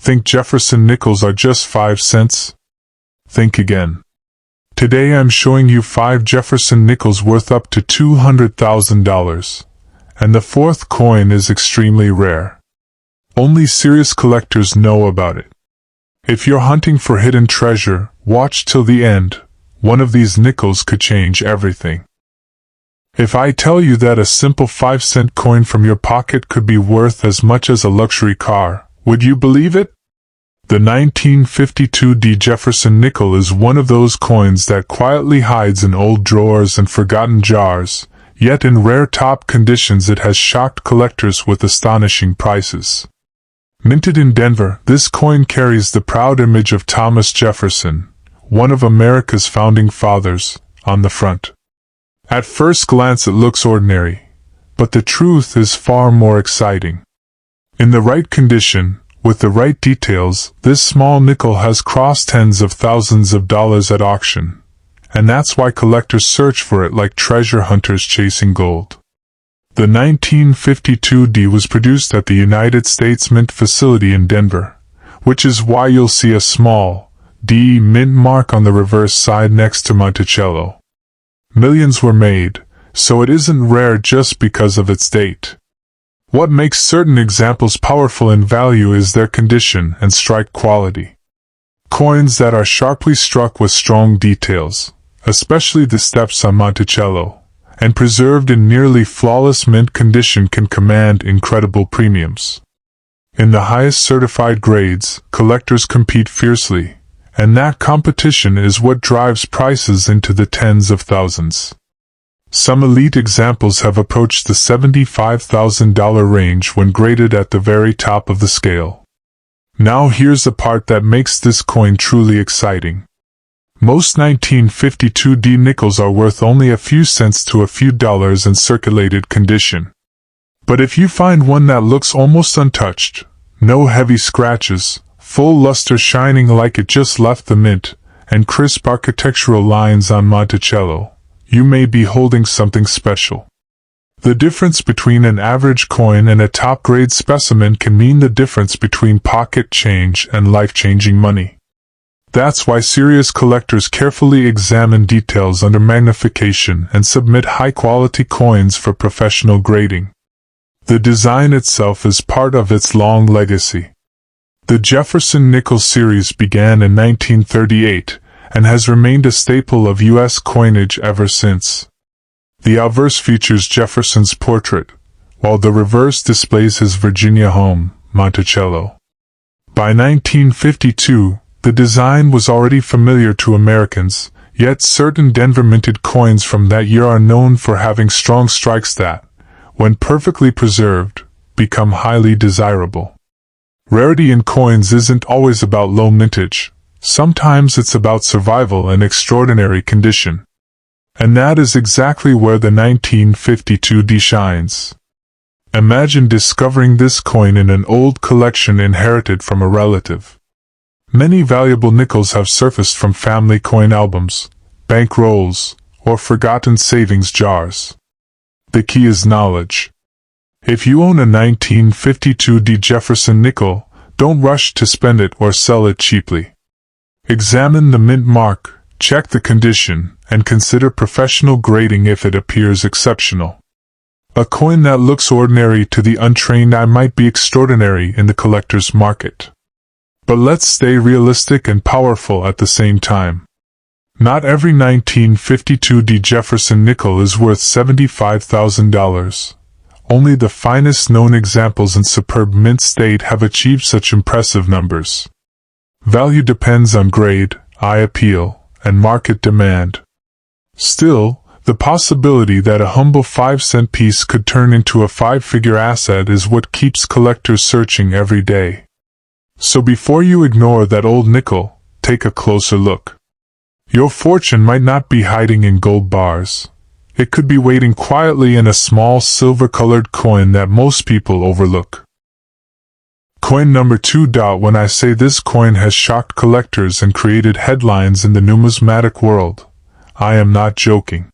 Think Jefferson nickels are just 5 cents? Think again. Today I'm showing you 5 Jefferson nickels worth up to $200,000. And the fourth coin is extremely rare. Only serious collectors know about it. If you're hunting for hidden treasure, watch till the end. One of these nickels could change everything. If I tell you that a simple 5-cent coin from your pocket could be worth as much as a luxury car, would you believe it? The 1952 D. Jefferson nickel is one of those coins that quietly hides in old drawers and forgotten jars, yet in rare top conditions it has shocked collectors with astonishing prices. Minted in Denver, this coin carries the proud image of Thomas Jefferson, one of America's founding fathers, on the front. At first glance it looks ordinary, but the truth is far more exciting. In the right condition, with the right details, this small nickel has crossed tens of thousands of dollars at auction, and that's why collectors search for it like treasure hunters chasing gold. The 1952 D was produced at the United States Mint facility in Denver, which is why you'll see a small D mint mark on the reverse side next to Monticello. Millions were made, so it isn't rare just because of its date. What makes certain examples powerful in value is their condition and strike quality. Coins that are sharply struck with strong details, especially the steps on Monticello, and preserved in nearly flawless mint condition can command incredible premiums. In the highest certified grades, collectors compete fiercely, and that competition is what drives prices into the tens of thousands. Some elite examples have approached the $75,000 range when graded at the very top of the scale. Now here's the part that makes this coin truly exciting. Most 1952 D nickels are worth only a few cents to a few dollars in circulated condition. But if you find one that looks almost untouched, no heavy scratches, full luster shining like it just left the mint, and crisp architectural lines on Monticello, you may be holding something special. The difference between an average coin and a top-grade specimen can mean the difference between pocket change and life-changing money. That's why serious collectors carefully examine details under magnification and submit high-quality coins for professional grading. The design itself is part of its long legacy. The Jefferson nickel series began in 1938 and has remained a staple of U.S. coinage ever since. The obverse features Jefferson's portrait, while the reverse displays his Virginia home, Monticello. By 1952, the design was already familiar to Americans, yet certain Denver minted coins from that year are known for having strong strikes that, when perfectly preserved, become highly desirable. Rarity in coins isn't always about low mintage. Sometimes it's about survival and extraordinary condition. And that is exactly where the 1952 D shines. Imagine discovering this coin in an old collection inherited from a relative. Many valuable nickels have surfaced from family coin albums, bank rolls, or forgotten savings jars. The key is knowledge. If you own a 1952 D Jefferson nickel, don't rush to spend it or sell it cheaply. Examine the mint mark, check the condition, and consider professional grading if it appears exceptional. A coin that looks ordinary to the untrained eye might be extraordinary in the collector's market. But let's stay realistic and powerful at the same time. Not every 1952 D Jefferson nickel is worth $75,000. Only the finest known examples in superb mint state have achieved such impressive numbers. Value depends on grade, eye appeal, and market demand. Still, the possibility that a humble 5-cent piece could turn into a 5-figure asset is what keeps collectors searching every day. So before you ignore that old nickel, take a closer look. Your fortune might not be hiding in gold bars. It could be waiting quietly in a small silver-colored coin that most people overlook. Coin number 2. When I say this coin has shocked collectors and created headlines in the numismatic world, I am not joking.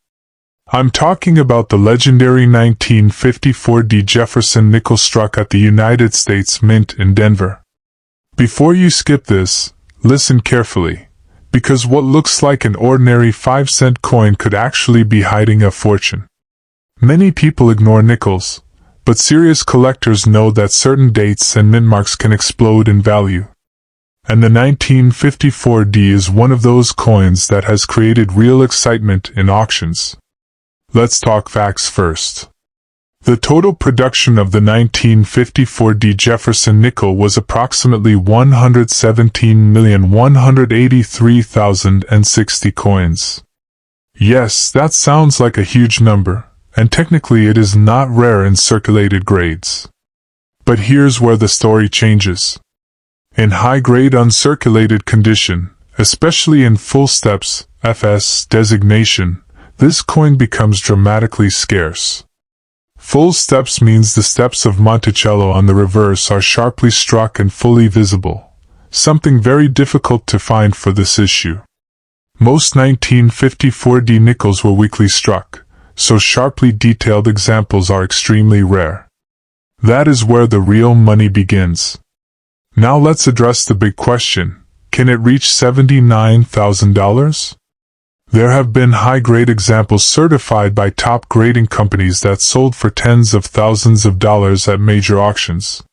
I'm talking about the legendary 1954 D Jefferson nickel struck at the United States Mint in Denver. Before you skip this, listen carefully, because what looks like an ordinary 5-cent coin could actually be hiding a fortune. Many people ignore nickels, but serious collectors know that certain dates and mint marks can explode in value. And the 1954D is one of those coins that has created real excitement in auctions. Let's talk facts first. The total production of the 1954D Jefferson nickel was approximately 117,183,060 coins. Yes, that sounds like a huge number, and technically it is not rare in circulated grades. But here's where the story changes. In high-grade uncirculated condition, especially in full steps, FS designation, this coin becomes dramatically scarce. Full steps means the steps of Monticello on the reverse are sharply struck and fully visible, something very difficult to find for this issue. Most 1954D nickels were weakly struck, so sharply detailed examples are extremely rare. That is where the real money begins. Now let's address the big question: can it reach $79,000? There have been high-grade examples certified by top grading companies that sold for tens of thousands of dollars at major auctions.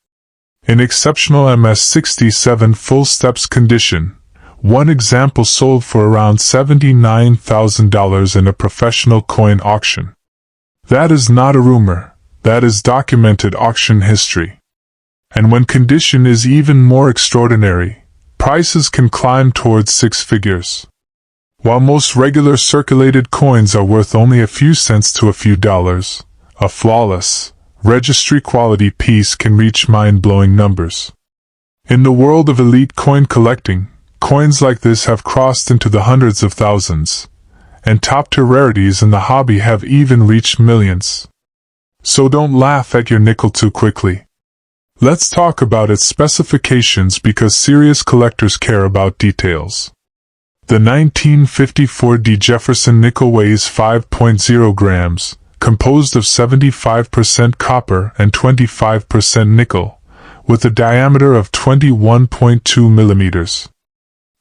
In exceptional MS-67 full steps condition, one example sold for around $79,000 in a professional coin auction. That is not a rumor, that is documented auction history. And when condition is even more extraordinary, prices can climb towards six figures. While most regular circulated coins are worth only a few cents to a few dollars, a flawless, registry-quality piece can reach mind-blowing numbers. In the world of elite coin collecting, coins like this have crossed into the hundreds of thousands, and top-tier rarities in the hobby have even reached millions. So don't laugh at your nickel too quickly. Let's talk about its specifications because serious collectors care about details. The 1954D Jefferson nickel weighs 5.0 grams, composed of 75% copper and 25% nickel, with a diameter of 21.2 millimeters.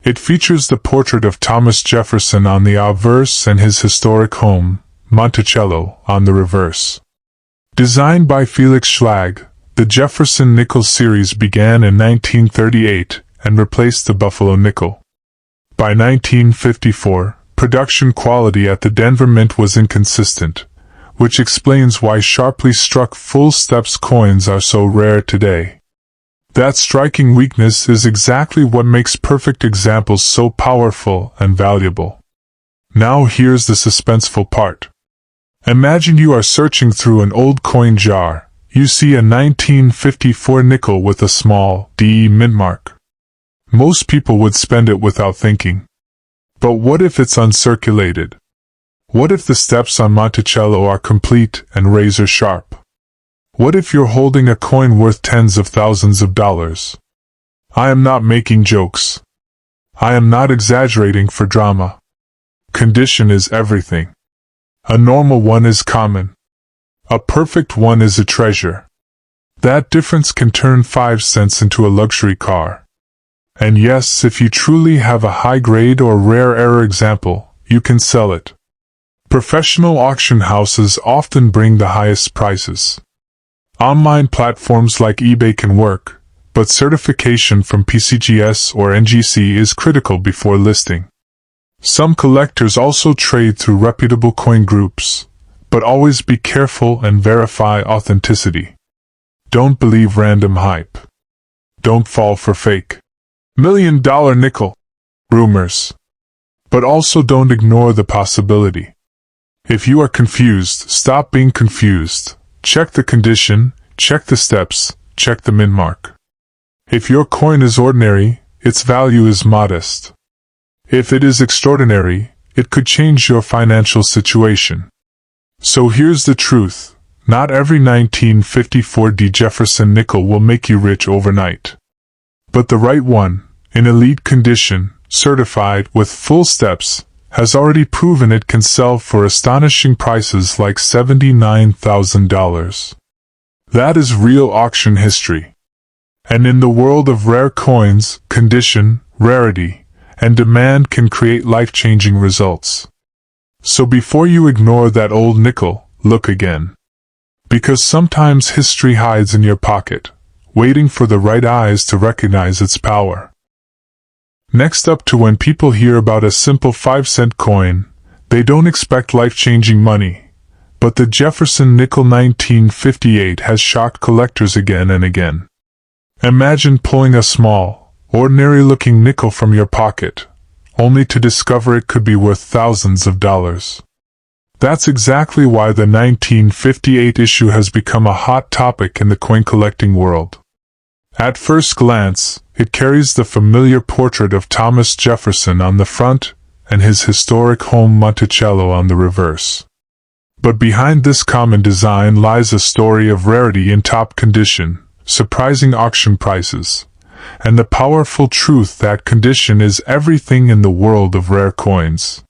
It features the portrait of Thomas Jefferson on the obverse and his historic home, Monticello, on the reverse. Designed by Felix Schlag, the Jefferson nickel series began in 1938 and replaced the Buffalo nickel. By 1954, production quality at the Denver Mint was inconsistent, which explains why sharply struck full steps coins are so rare today. That striking weakness is exactly what makes perfect examples so powerful and valuable. Now here's the suspenseful part. Imagine you are searching through an old coin jar. You see a 1954 nickel with a small D mint mark. Most people would spend it without thinking. But what if it's uncirculated? What if the steps on Monticello are complete and razor sharp? What if you're holding a coin worth tens of thousands of dollars? I am not making jokes. I am not exaggerating for drama. Condition is everything. A normal one is common. A perfect one is a treasure. That difference can turn 5 cents into a luxury car. And yes, if you truly have a high-grade or rare error example, you can sell it. Professional auction houses often bring the highest prices. Online platforms like eBay can work, but certification from PCGS or NGC is critical before listing. Some collectors also trade through reputable coin groups, but always be careful and verify authenticity. Don't believe random hype. Don't fall for fake $1 million nickel rumors. But also don't ignore the possibility. If you are confused, stop being confused. Check the condition, check the steps, check the mint mark. If your coin is ordinary, its value is modest. If it is extraordinary, it could change your financial situation. So here's the truth. Not every 1954D Jefferson nickel will make you rich overnight. But the right one, in elite condition, certified with full steps, has already proven it can sell for astonishing prices like $79,000. That is real auction history. And in the world of rare coins, condition, rarity, and demand can create life-changing results. So before you ignore that old nickel, look again. Because sometimes history hides in your pocket, waiting for the right eyes to recognize its power. Next up, to when people hear about a simple 5-cent coin, they don't expect life-changing money. But the Jefferson nickel 1958 has shocked collectors again and again. Imagine pulling a small, ordinary-looking nickel from your pocket, only to discover it could be worth thousands of dollars. That's exactly why the 1958 issue has become a hot topic in the coin collecting world. At first glance, it carries the familiar portrait of Thomas Jefferson on the front and his historic home Monticello on the reverse. But behind this common design lies a story of rarity in top condition, surprising auction prices, and the powerful truth that condition is everything in the world of rare coins.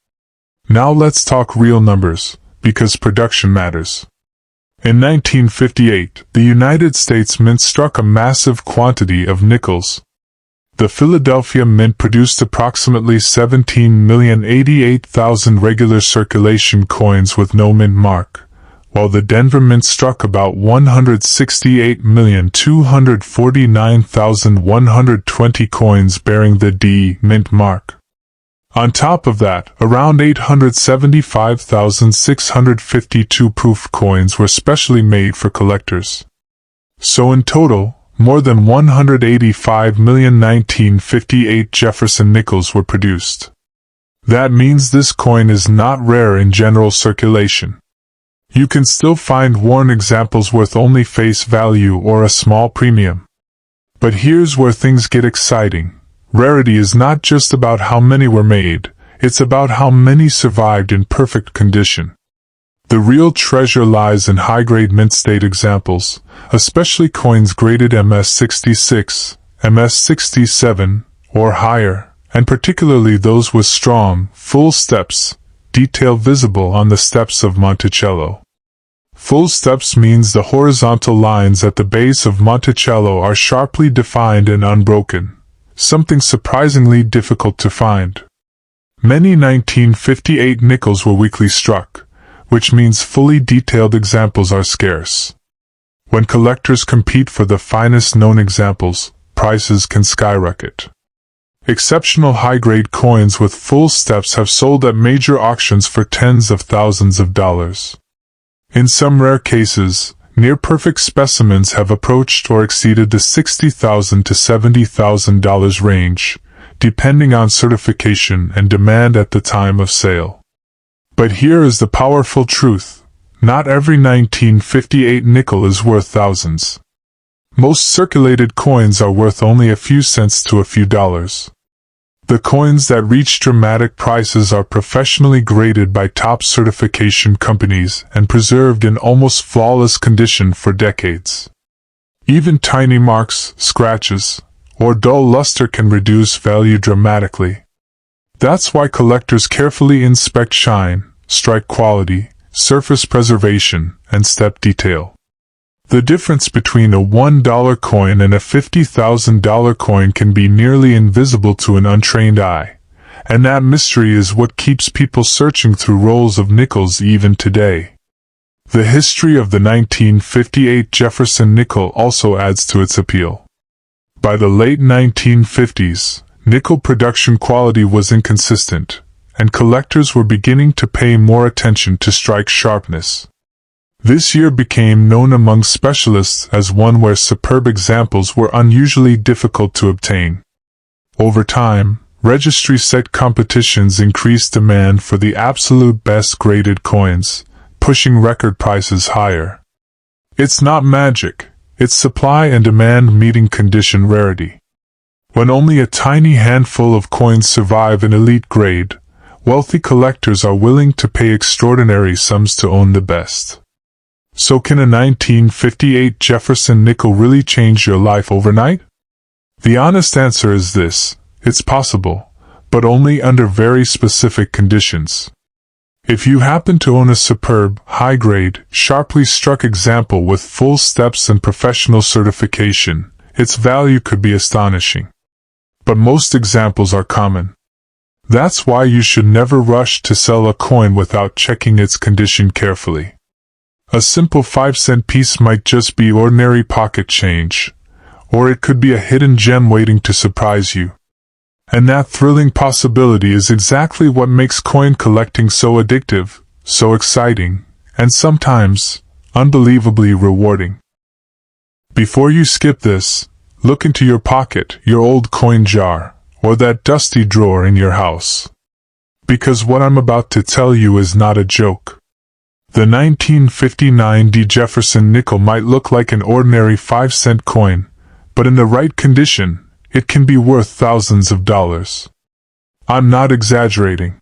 Now let's talk real numbers, because production matters. In 1958, the United States Mint struck a massive quantity of nickels. The Philadelphia Mint produced approximately 17,088,000 regular circulation coins with no mint mark, while the Denver Mint struck about 168,249,120 coins bearing the D mint mark. On top of that, around 875,652 proof coins were specially made for collectors. So in total, more than 185 million 1958 Jefferson nickels were produced. That means this coin is not rare in general circulation. You can still find worn examples worth only face value or a small premium. But here's where things get exciting. Rarity is not just about how many were made, it's about how many survived in perfect condition. The real treasure lies in high-grade mint state examples, especially coins graded MS66, MS67, or higher, and particularly those with strong, full steps, detail visible on the steps of Monticello. Full steps means the horizontal lines at the base of Monticello are sharply defined and unbroken, something surprisingly difficult to find. Many 1958 nickels were weakly struck, which means fully detailed examples are scarce. When collectors compete for the finest known examples, prices can skyrocket. Exceptional high-grade coins with full steps have sold at major auctions for tens of thousands of dollars. In some rare cases, near-perfect specimens have approached or exceeded the $60,000 to $70,000 range, depending on certification and demand at the time of sale. But here is the powerful truth: not every 1958 nickel is worth thousands. Most circulated coins are worth only a few cents to a few dollars. The coins that reach dramatic prices are professionally graded by top certification companies and preserved in almost flawless condition for decades. Even tiny marks, scratches, or dull luster can reduce value dramatically. That's why collectors carefully inspect shine, strike quality, surface preservation, and step detail. The difference between a $1 coin and a $50,000 coin can be nearly invisible to an untrained eye, and that mystery is what keeps people searching through rolls of nickels even today. The history of the 1958 Jefferson nickel also adds to its appeal. By the late 1950s, nickel production quality was inconsistent, and collectors were beginning to pay more attention to strike sharpness. This year became known among specialists as one where superb examples were unusually difficult to obtain. Over time, registry set competitions increased demand for the absolute best graded coins, pushing record prices higher. It's not magic, it's supply and demand meeting condition rarity. When only a tiny handful of coins survive an elite grade, wealthy collectors are willing to pay extraordinary sums to own the best. So can a 1958 Jefferson nickel really change your life overnight? The honest answer is this: it's possible, but only under very specific conditions. If you happen to own a superb, high-grade, sharply struck example with full steps and professional certification, its value could be astonishing. But most examples are common. That's why you should never rush to sell a coin without checking its condition carefully. A simple 5-cent piece might just be ordinary pocket change, or it could be a hidden gem waiting to surprise you. And that thrilling possibility is exactly what makes coin collecting so addictive, so exciting, and sometimes unbelievably rewarding. Before you skip this, look into your pocket, your old coin jar, or that dusty drawer in your house. Because what I'm about to tell you is not a joke. The 1959 Jefferson nickel might look like an ordinary 5-cent coin, but in the right condition, it can be worth thousands of dollars. I'm not exaggerating.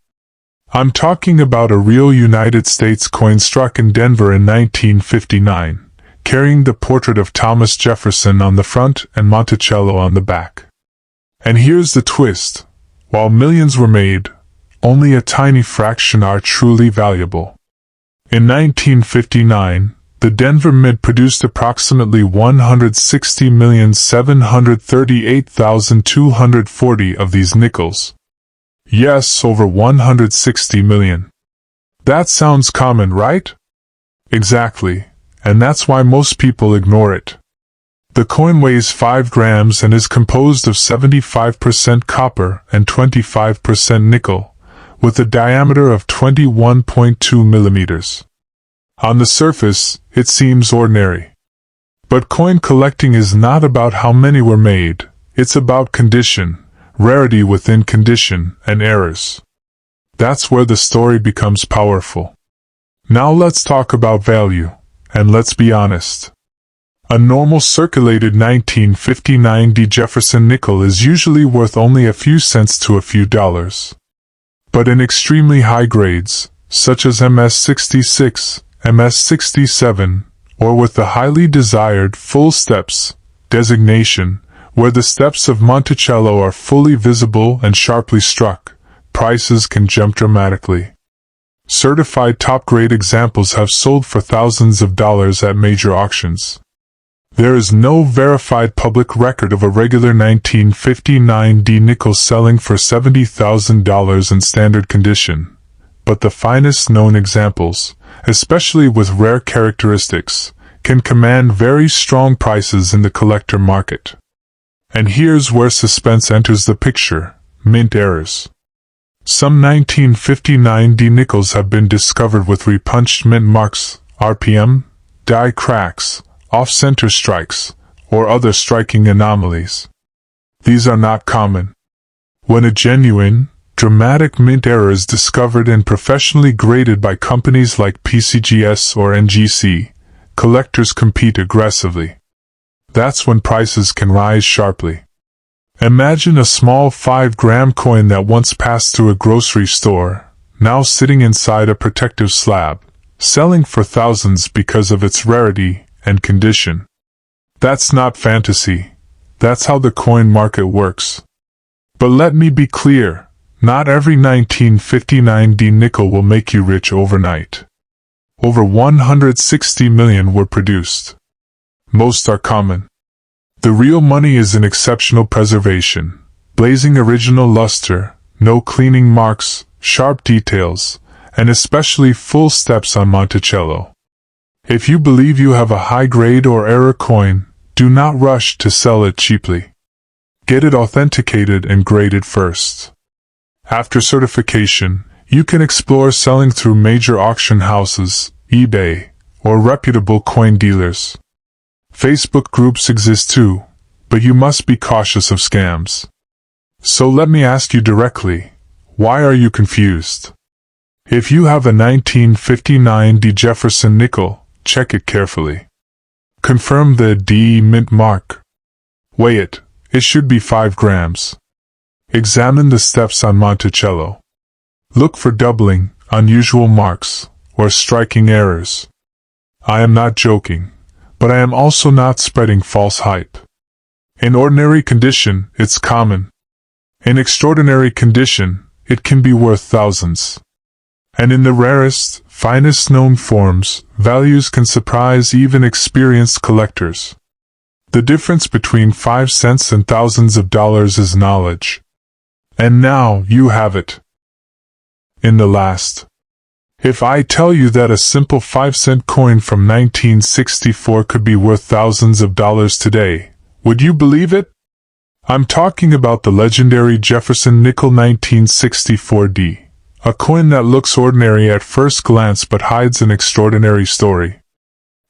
I'm talking about a real United States coin struck in Denver in 1959, carrying the portrait of Thomas Jefferson on the front and Monticello on the back. And here's the twist. While millions were made, only a tiny fraction are truly valuable. In 1959, the Denver Mint produced approximately 160,738,240 of these nickels. Yes, over 160 million. That sounds common, right? Exactly, and that's why most people ignore it. The coin weighs 5 grams and is composed of 75% copper and 25% nickel, with a diameter of 21.2 millimeters. On the surface, it seems ordinary. But coin collecting is not about how many were made, it's about condition, rarity within condition, and errors. That's where the story becomes powerful. Now let's talk about value, and let's be honest. A normal circulated 1959 Jefferson nickel is usually worth only a few cents to a few dollars. But in extremely high grades, such as MS-66, MS-67, or with the highly desired full steps designation, where the steps of Monticello are fully visible and sharply struck, prices can jump dramatically. Certified top-grade examples have sold for thousands of dollars at major auctions. There is no verified public record of a regular 1959 nickel selling for $70,000 in standard condition, but the finest known examples, especially with rare characteristics, can command very strong prices in the collector market. And here's where suspense enters the picture: mint errors. Some 1959 nickels have been discovered with repunched mint marks, RPM, die cracks, off-center strikes, or other striking anomalies. These are not common. When a genuine, dramatic mint error is discovered and professionally graded by companies like PCGS or NGC, collectors compete aggressively. That's when prices can rise sharply. Imagine a small 5-gram coin that once passed through a grocery store, now sitting inside a protective slab, selling for thousands because of its rarity and condition. That's not fantasy. That's how the coin market works. But let me be clear, not every 1959 nickel will make you rich overnight. Over 160 million were produced. Most are common. The real money is in exceptional preservation, blazing original luster, no cleaning marks, sharp details, and especially full steps on Monticello. If you believe you have a high-grade or error coin, do not rush to sell it cheaply. Get it authenticated and graded first. After certification, you can explore selling through major auction houses, eBay, or reputable coin dealers. Facebook groups exist too, but you must be cautious of scams. So let me ask you directly, why are you confused? If you have a 1959 Jefferson nickel, check it carefully. Confirm the D mint mark. Weigh it, it should be 5 grams. Examine the steps on Monticello. Look for doubling, unusual marks, or striking errors. I am not joking, but I am also not spreading false hype. In ordinary condition, it's common. In extraordinary condition, it can be worth thousands. And in the rarest, finest known forms, values can surprise even experienced collectors. The difference between 5 cents and thousands of dollars is knowledge. And now you have it. In the last. If I tell you that a simple 5-cent coin from 1964 could be worth thousands of dollars today, would you believe it? I'm talking about the legendary Jefferson nickel 1964D, a coin that looks ordinary at first glance but hides an extraordinary story.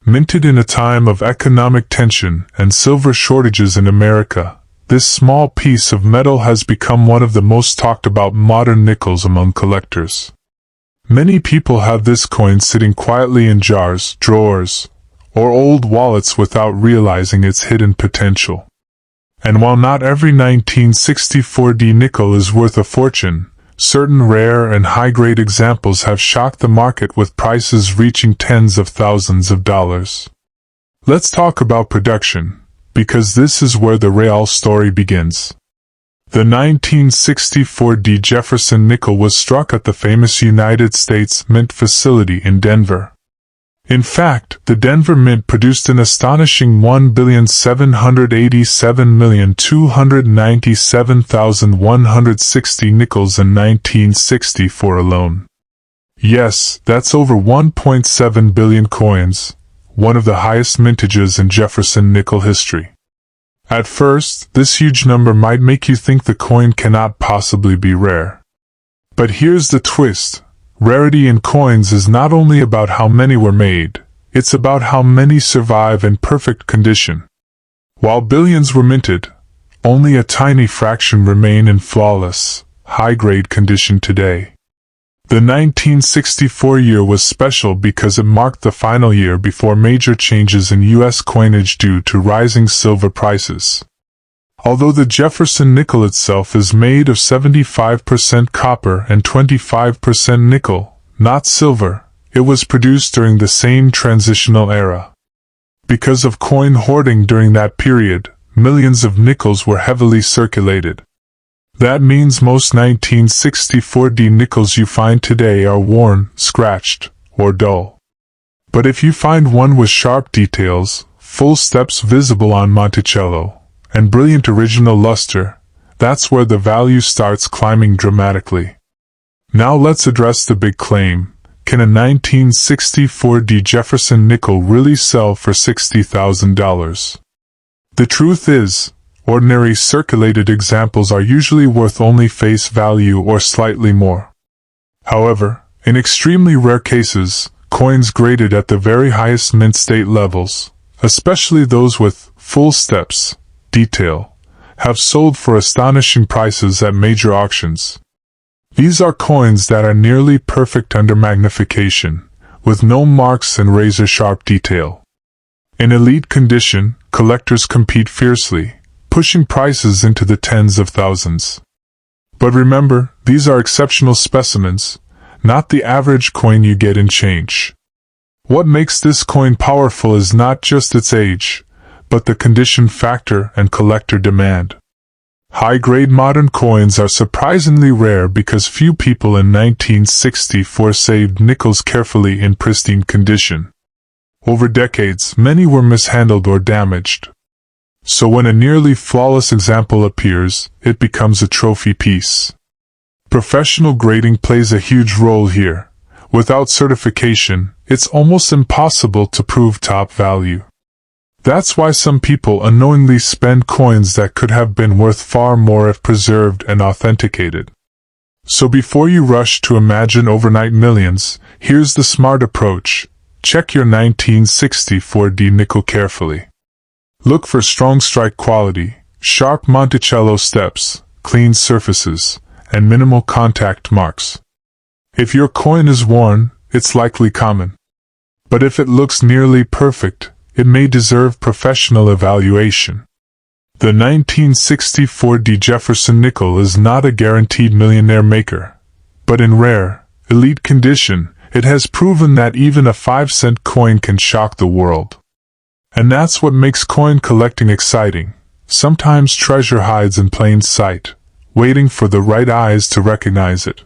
Minted in a time of economic tension and silver shortages in America, this small piece of metal has become one of the most talked about modern nickels among collectors. Many people have this coin sitting quietly in jars, drawers, or old wallets without realizing its hidden potential. And while not every 1964D nickel is worth a fortune, certain rare and high-grade examples have shocked the market with prices reaching tens of thousands of dollars. Let's talk about production, because this is where the real story begins. The 1964D Jefferson nickel was struck at the famous United States Mint facility in Denver. In fact, the Denver Mint produced an astonishing 1,787,297,160 nickels in 1964 alone. Yes, that's over 1.7 billion coins, one of the highest mintages in Jefferson nickel history. At first, this huge number might make you think the coin cannot possibly be rare. But here's the twist. Rarity in coins is not only about how many were made, it's about how many survive in perfect condition. While billions were minted, only a tiny fraction remain in flawless, high-grade condition today. The 1964 year was special because it marked the final year before major changes in U.S. coinage due to rising silver prices. Although the Jefferson nickel itself is made of 75% copper and 25% nickel, not silver, it was produced during the same transitional era. Because of coin hoarding during that period, millions of nickels were heavily circulated. That means most 1964D nickels you find today are worn, scratched, or dull. But if you find one with sharp details, full steps visible on Monticello, and brilliant original luster, that's where the value starts climbing dramatically. Now let's address the big claim. Can a 1964D Jefferson nickel really sell for $60,000? The truth is, ordinary circulated examples are usually worth only face value or slightly more. However, in extremely rare cases, coins graded at the very highest mint state levels, especially those with full steps, detail, have sold for astonishing prices at major auctions. These are coins that are nearly perfect under magnification, with no marks and razor-sharp detail. In elite condition, collectors compete fiercely, pushing prices into the tens of thousands. But remember, these are exceptional specimens, not the average coin you get in change. What makes this coin powerful is not just its age, but the condition factor and collector demand. High-grade modern coins are surprisingly rare because few people in 1964 saved nickels carefully in pristine condition. Over decades, many were mishandled or damaged. So when a nearly flawless example appears, it becomes a trophy piece. Professional grading plays a huge role here. Without certification, it's almost impossible to prove top value. That's why some people unknowingly spend coins that could have been worth far more if preserved and authenticated. So before you rush to imagine overnight millions, here's the smart approach. Check your 1964D nickel carefully. Look for strong strike quality, sharp Monticello steps, clean surfaces, and minimal contact marks. If your coin is worn, it's likely common. But if it looks nearly perfect, it may deserve professional evaluation. The 1964D Jefferson nickel is not a guaranteed millionaire maker, but in rare, elite condition, it has proven that even a 5-cent coin can shock the world. And that's what makes coin collecting exciting. Sometimes treasure hides in plain sight, waiting for the right eyes to recognize it.